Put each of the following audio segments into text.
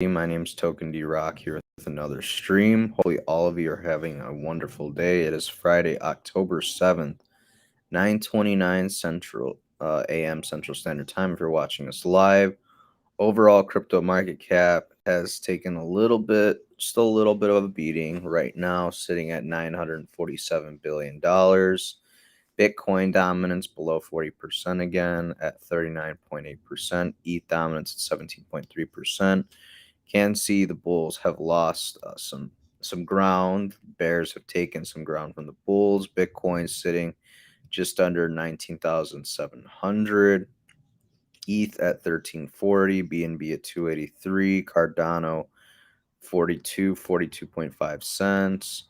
My name's Token D Rock here with another stream. Hopefully, all of you are having a wonderful day. It is Friday, October 7th, 9:29 Central AM Central Standard Time. If you're watching us live, overall crypto market cap has taken a little bit, just a little bit of a beating. Right now, sitting at $947 billion. Bitcoin dominance below 40% again at 39.8%. ETH dominance at 17.3%. Can see the bulls have lost some ground. Bears have taken some ground from the bulls. Bitcoin sitting just under 19,700. ETH at 1340. BNB at 283. Cardano 42.5 cents.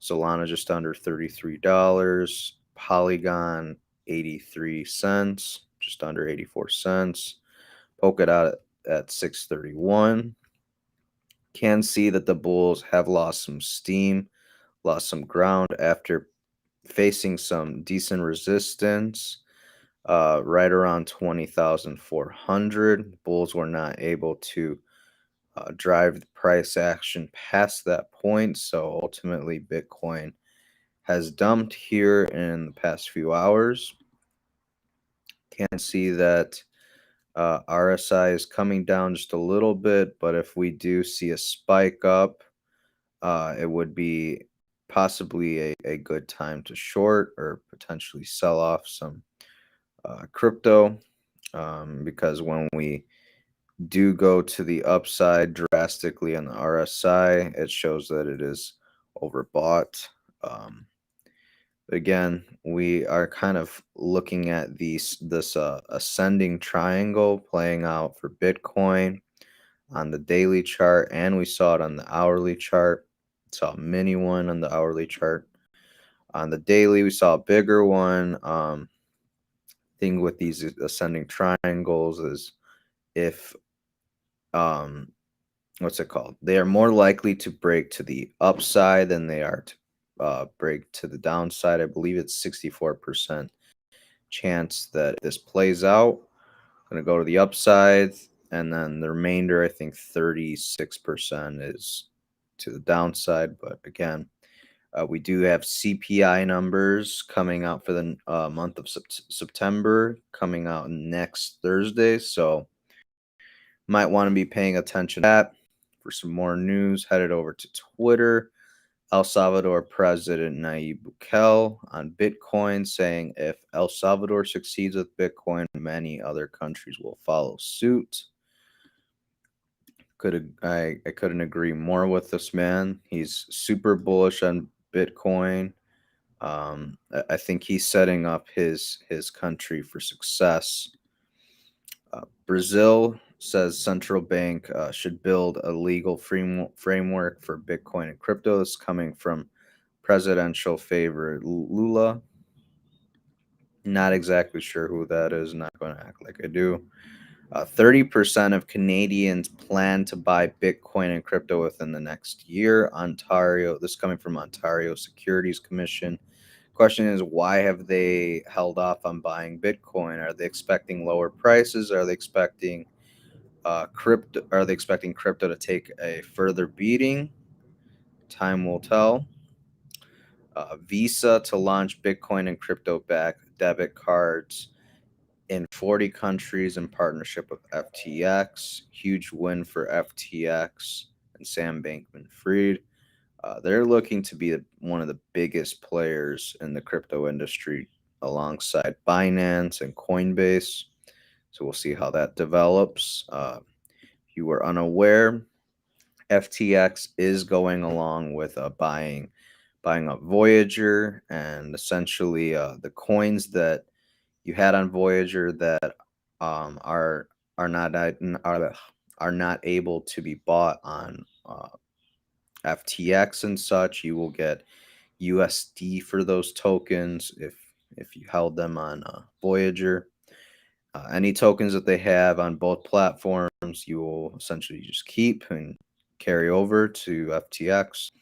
Solana just under $33. Polygon 83 cents, just under 84 cents. Polkadot at 631. Can see that the bulls have lost some steam, lost some ground after facing some decent resistance right around 20,400. Bulls were not able to drive the price action past that point, so ultimately Bitcoin has dumped here in the past few hours. Can see that RSI is coming down just a little bit, but if we do see a spike up, it would be possibly a good time to short or potentially sell off some crypto, because when we do go to the upside drastically on the RSI, it shows that it is overbought. Again, we are kind of looking at this ascending triangle playing out for Bitcoin on the daily chart, and we saw it on the hourly chart. Saw a mini one on the hourly chart. On the daily, we saw a bigger one. Thing with these ascending triangles is if what's it called? They are more likely to break to the upside than they are to break to the downside. I believe it's 64% chance that this plays out. Going to go to the upside, and then the remainder, I think 36% is to the downside. But again, we do have CPI numbers coming out for the month of September, coming out next Thursday. So might want to be paying attention to that. For some more news, headed over to Twitter. El Salvador President Nayib Bukele on Bitcoin saying if El Salvador succeeds with Bitcoin, many other countries will follow suit. I couldn't agree more with this man. He's super bullish on Bitcoin. I think he's setting up his country for success. Brazil says central bank should build a legal framework for Bitcoin and crypto. This is coming from presidential favorite Lula. Not exactly sure who that is. Not going to act like I do. 30% of Canadians plan to buy Bitcoin and crypto within the next year. Ontario, this is coming from Ontario Securities Commission. Question is, why have they held off on buying Bitcoin? Are they expecting lower prices? Are they expecting crypto? Are they expecting crypto to take a further beating? Time will tell. Visa to launch Bitcoin and crypto-backed debit cards in 40 countries in partnership with FTX. Huge win for FTX and Sam Bankman-Fried. They're looking to be one of the biggest players in the crypto industry alongside Binance and Coinbase. So we'll see how that develops. If you were unaware, FTX is going along with buying up Voyager, and essentially the coins that you had on Voyager that are not able to be bought on FTX and such. You will get USD for those tokens if you held them on Voyager. Any tokens that they have on both platforms, you will essentially just keep and carry over to FTX.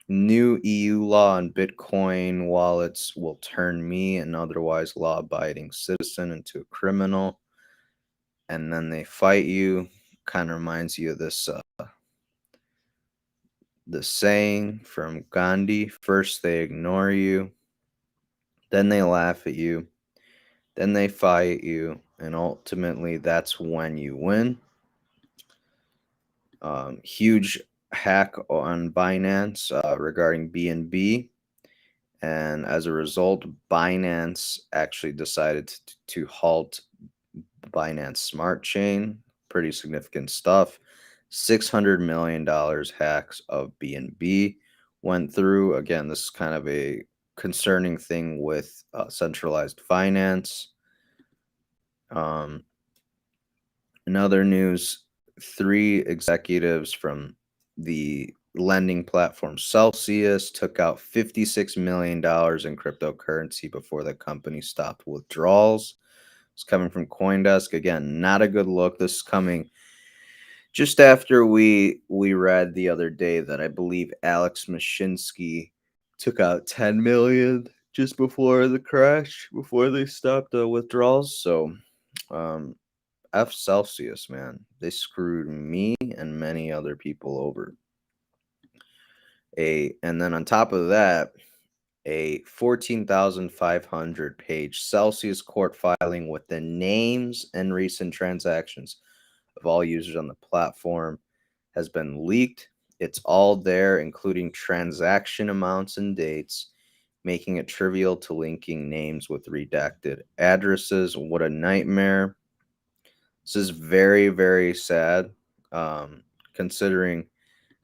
New EU law on Bitcoin wallets will turn me, an otherwise law-abiding citizen, into a criminal, and then they fight you. kind of reminds you of this saying from Gandhi: first they ignore you, then they laugh at you, then they fight you, and ultimately that's when you win. Huge hack on Binance regarding BNB, and as a result, Binance actually decided to halt Binance Smart Chain. Pretty significant stuff. $600 million hacks of BNB went through. Again, this is kind of a concerning thing with centralized finance. Um, in other news, three executives from the lending platform Celsius took out $56 million in cryptocurrency before the company stopped withdrawals. It's coming from CoinDesk. Again, not a good look. This is coming just after we read the other day that I believe Alex Mashinsky took out 10 million just before the crash, before they stopped the withdrawals. So, um, F Celsius, man, they screwed me and many other people over. And then on top of that, a 14,500 page Celsius court filing with the names and recent transactions of all users on the platform has been leaked. It's all there, including transaction amounts and dates, making it trivial to linking names with redacted addresses. What a nightmare. This is very, very sad, considering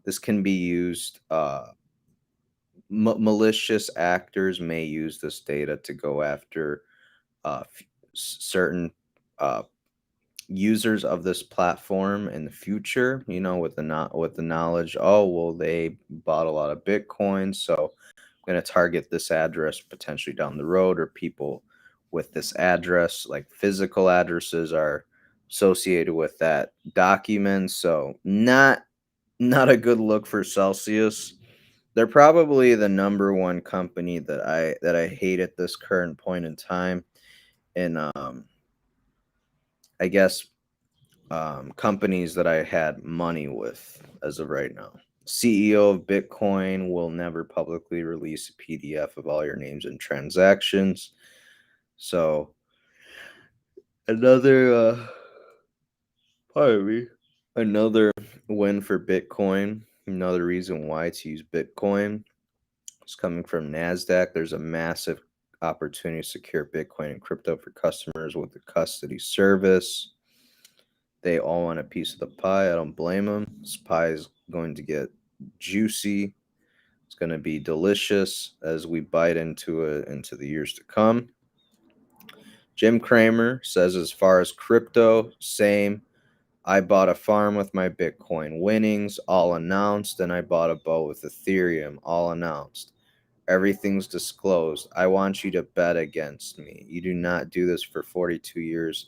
this can be used. Malicious actors may use this data to go after certain uh, users of this platform in the future, with the knowledge, oh well, they bought a lot of Bitcoin, so I'm going to target this address potentially down the road, or people with this address, like physical addresses, are associated with that document. So not a good look for Celsius. They're probably the number one company that I hate at this current point in time. And I guess companies that I had money with as of right now. CEO of Bitcoin will never publicly release a PDF of all your names and transactions. So another, pardon me, another win for Bitcoin. Another reason why to use Bitcoin is coming from Nasdaq. There's a massive opportunity to secure Bitcoin and crypto for customers with the custody service. They all want a piece of the pie. I don't blame them. This pie is going to get juicy. It's going to be delicious as we bite into it into the years to come. Jim Cramer says, as far as crypto, same. I bought a farm with my Bitcoin winnings, all announced, and I bought a boat with Ethereum, all announced. Everything's disclosed. I want you to bet against me. You do not do this for 42 years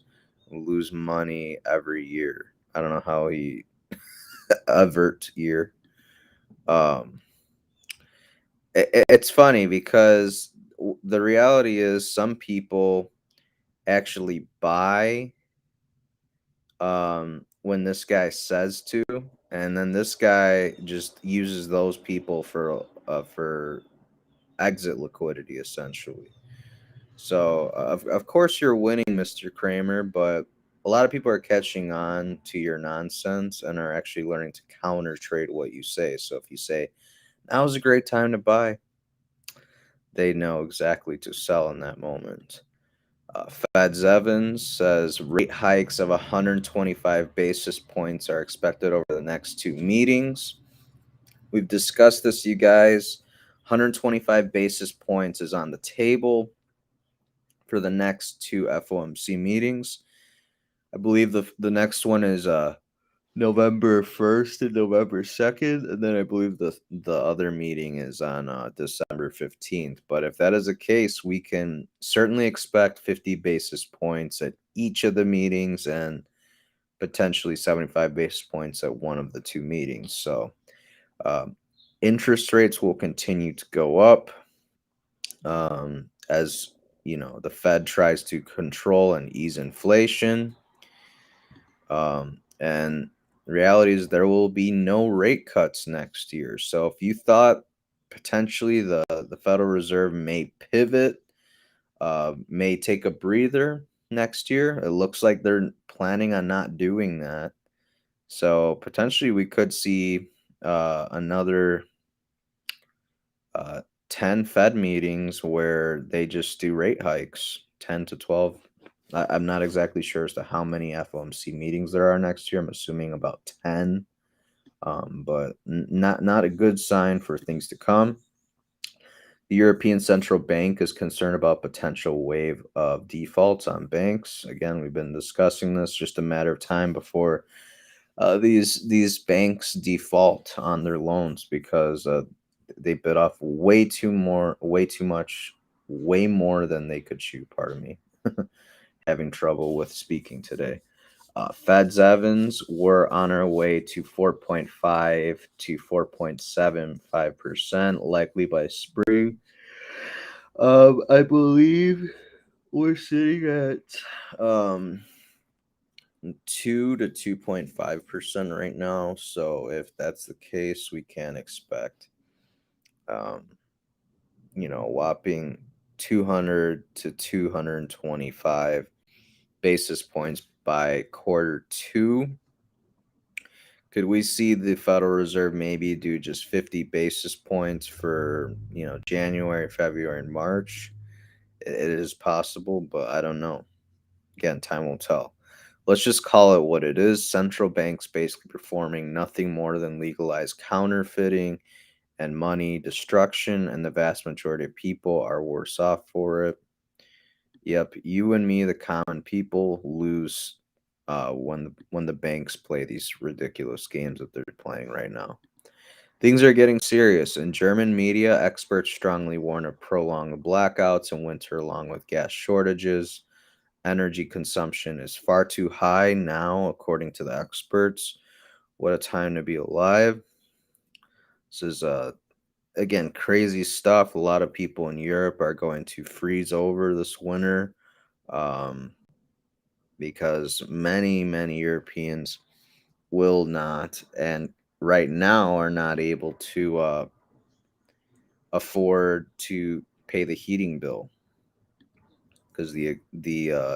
and lose money every year. I don't know how he avert year. Um, it's funny because the reality is some people actually buy when this guy says to, and then this guy just uses those people for exit liquidity essentially. So of course you're winning, Mr. Kramer, but a lot of people are catching on to your nonsense and are actually learning to counter trade what you say. So if you say now is a great time to buy, they know exactly to sell in that moment. Feds Evans says rate hikes of 125 basis points are expected over the next two meetings. We've discussed this, you guys. 125 basis points is on the table for the next two FOMC meetings. I believe the next one is November 1st and November 2nd, and then I believe the other meeting is on December 15th. But if that is the case, we can certainly expect 50 basis points at each of the meetings and potentially 75 basis points at one of the two meetings. So um, interest rates will continue to go up as the Fed tries to control and ease inflation. And The reality is there will be no rate cuts next year. So if you thought potentially the Federal Reserve may pivot, may take a breather next year, it looks like they're planning on not doing that. So potentially we could see another uh, 10 Fed meetings where they just do rate hikes, 10 to 12. I'm not exactly sure as to how many FOMC meetings there are next year. I'm assuming about 10, but not a good sign for things to come. The European Central Bank is concerned about potential wave of defaults on banks. Again, we've been discussing this, just a matter of time before these banks default on their loans because they bit off way too much, way more than they could chew. Pardon me, having trouble with speaking today. Fed's Evans, we're on our way to 4.5 to 4.75%, likely by spring. I believe we're sitting at 2 to 2.5% right now. So if that's the case, we can expect, um, whopping 200 to 225 basis points by quarter two. Could we see the Federal Reserve maybe do just 50 basis points for, January, February, and March? It is possible, but I don't know. Again, time will tell. Let's just call it what it is. Central banks basically performing nothing more than legalized counterfeiting and money destruction, and the vast majority of people are worse off for it. Yep, you and me, the common people, lose when the banks play these ridiculous games that they're playing right now. Things are getting serious. In German media, experts strongly warn of prolonged blackouts in winter along with gas shortages. Energy consumption is far too high now, according to the experts. What a time to be alive. This is, again, crazy stuff. A lot of people in Europe are going to freeze over this winter, um, because many Europeans will not, and right now are not able to afford to pay the heating bill because the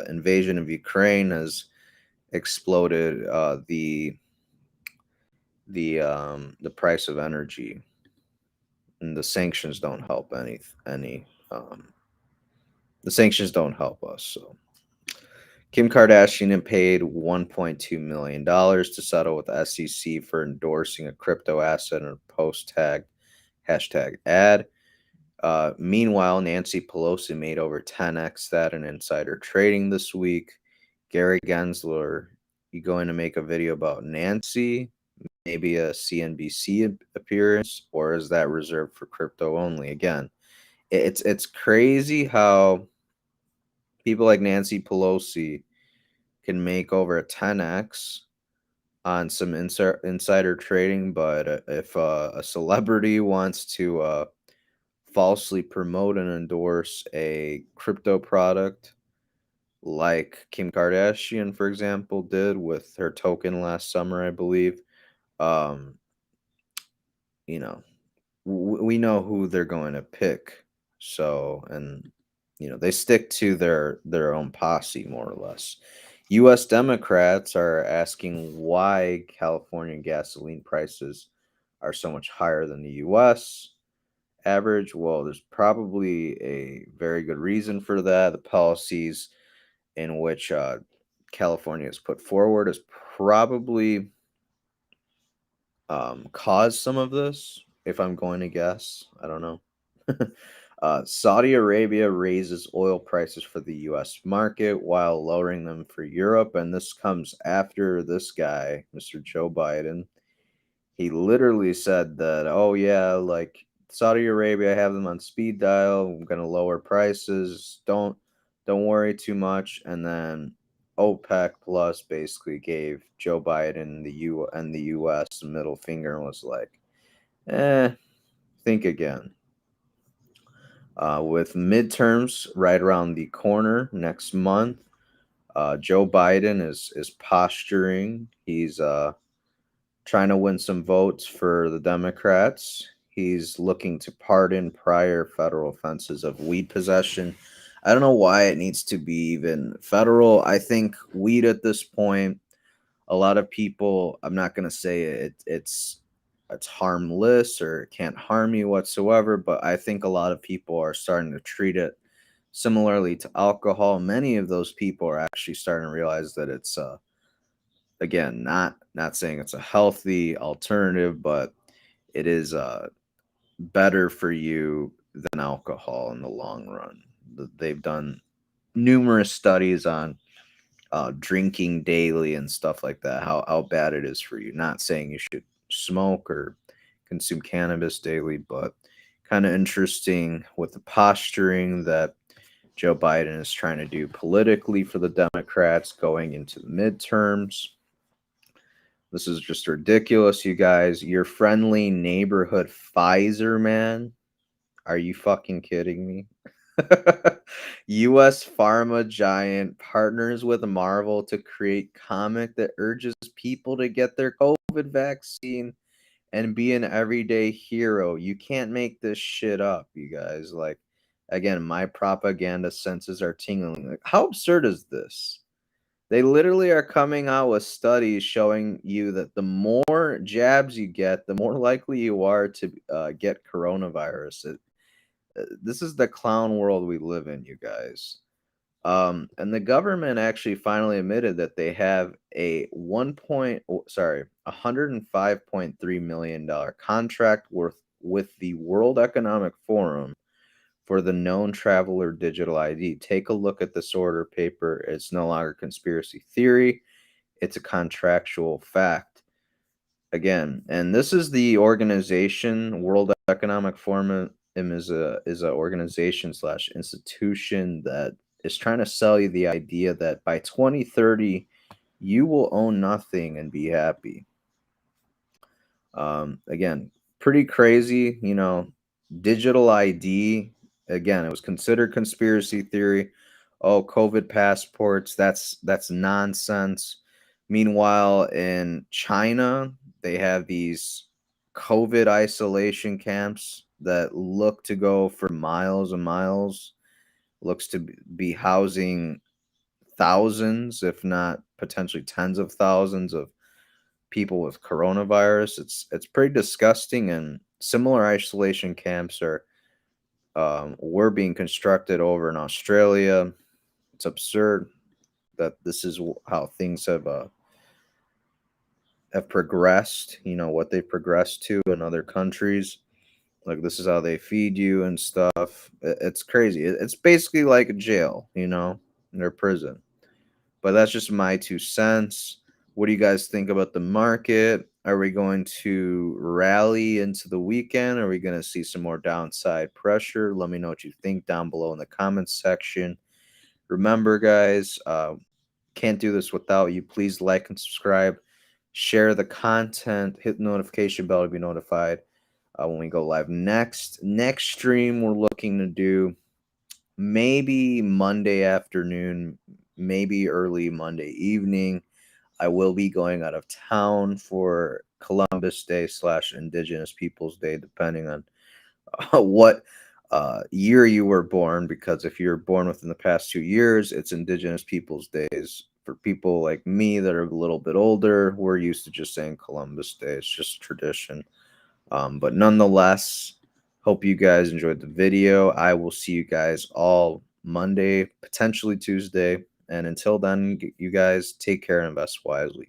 invasion of Ukraine has exploded the price of energy, and um, the sanctions don't help us. So Kim Kardashian paid $1.2 million to settle with the SEC for endorsing a crypto asset in a post tag hashtag ad. Meanwhile, Nancy Pelosi made over 10x that in insider trading this week. Gary Gensler, you going to make a video about Nancy? Maybe a CNBC appearance, or is that reserved for crypto only? Again, it's crazy how people like Nancy Pelosi can make over a 10x on some insider trading, but if a celebrity wants to falsely promote and endorse a crypto product like Kim Kardashian, for example, did with her token last summer, I believe, um, you know, we know who they're going to pick. So, and they stick to their own posse more or less. U.S. Democrats are asking why California gasoline prices are so much higher than the U.S. average. Well, there's probably a very good reason for that. The policies in which California has put forward has probably caused some of this, if I'm going to guess. I don't know. Saudi Arabia raises oil prices for the US market while lowering them for Europe. And this comes after this guy, Mr. Joe Biden. He literally said that, oh, yeah, like Saudi Arabia, I have them on speed dial. I'm going to lower prices. Don't worry too much. And then OPEC Plus basically gave Joe Biden the US the middle finger and was like, think again. With midterms right around the corner next month, Joe Biden is posturing. He's trying to win some votes for the Democrats. He's looking to pardon prior federal offenses of weed possession. I don't know why it needs to be even federal. I think weed at this point, a lot of people, I'm not going to say it's harmless or it can't harm you whatsoever, but I think a lot of people are starting to treat it similarly to alcohol. Many of those people are actually starting to realize that it's again, not saying it's a healthy alternative, but it is better for you than alcohol in the long run. They've done numerous studies on drinking daily and stuff like that, how bad it is for you. Not saying you should smoke or consume cannabis daily, but kind of interesting with the posturing that Joe Biden is trying to do politically for the Democrats going into the midterms. This is just ridiculous, you guys. Your friendly neighborhood Pfizer man. Are you fucking kidding me? US pharma giant partners with Marvel to create comic that urges people to get their COVID vaccine and be an everyday hero. You can't make this shit up, you guys. Like, again, my propaganda senses are tingling. Like, how absurd is this? They literally are coming out with studies showing you that the more jabs you get, the more likely you are to get coronavirus. This is the clown world we live in, you guys. And the government actually finally admitted that they have a 105.3 million dollar contract worth with the World Economic Forum for the known traveler digital ID. Take a look at this order paper. It's no longer conspiracy theory. It's a contractual fact. Again, and this is the organization, World Economic Forum is a organization slash institution that is trying to sell you the idea that by 2030 you will own nothing and be happy. Again, pretty crazy, digital ID. Again, it was considered conspiracy theory. Oh, COVID passports, that's nonsense. Meanwhile, in China, they have these COVID isolation camps that look to go for miles and miles, looks to be housing thousands, if not potentially tens of thousands of people with coronavirus. It's pretty disgusting, and similar isolation camps are were being constructed over in Australia. It's absurd that this is how things have progressed. You know what they've progressed to in other countries. Like this is how they feed you and stuff. It's crazy. It's basically like a jail, their prison. But that's just my 2 cents. What do you guys think about the market? Are we going to rally into the weekend? Are we going to see some more downside pressure? Let me know what you think down below in the comments section. Remember, guys, can't do this without you. Please like and subscribe. Share the content. Hit the notification bell to be notified when we go live next. Next stream we're looking to do maybe Monday afternoon, maybe early Monday evening. I will be going out of town for Columbus Day / Indigenous Peoples Day, depending on what year you were born. Because if you're born within the past 2 years, it's Indigenous Peoples Days. For people like me that are a little bit older, we're used to just saying Columbus Day. It's just tradition. But nonetheless, hope you guys enjoyed the video. I will see you guys all Monday, potentially Tuesday. And until then, you guys take care and invest wisely.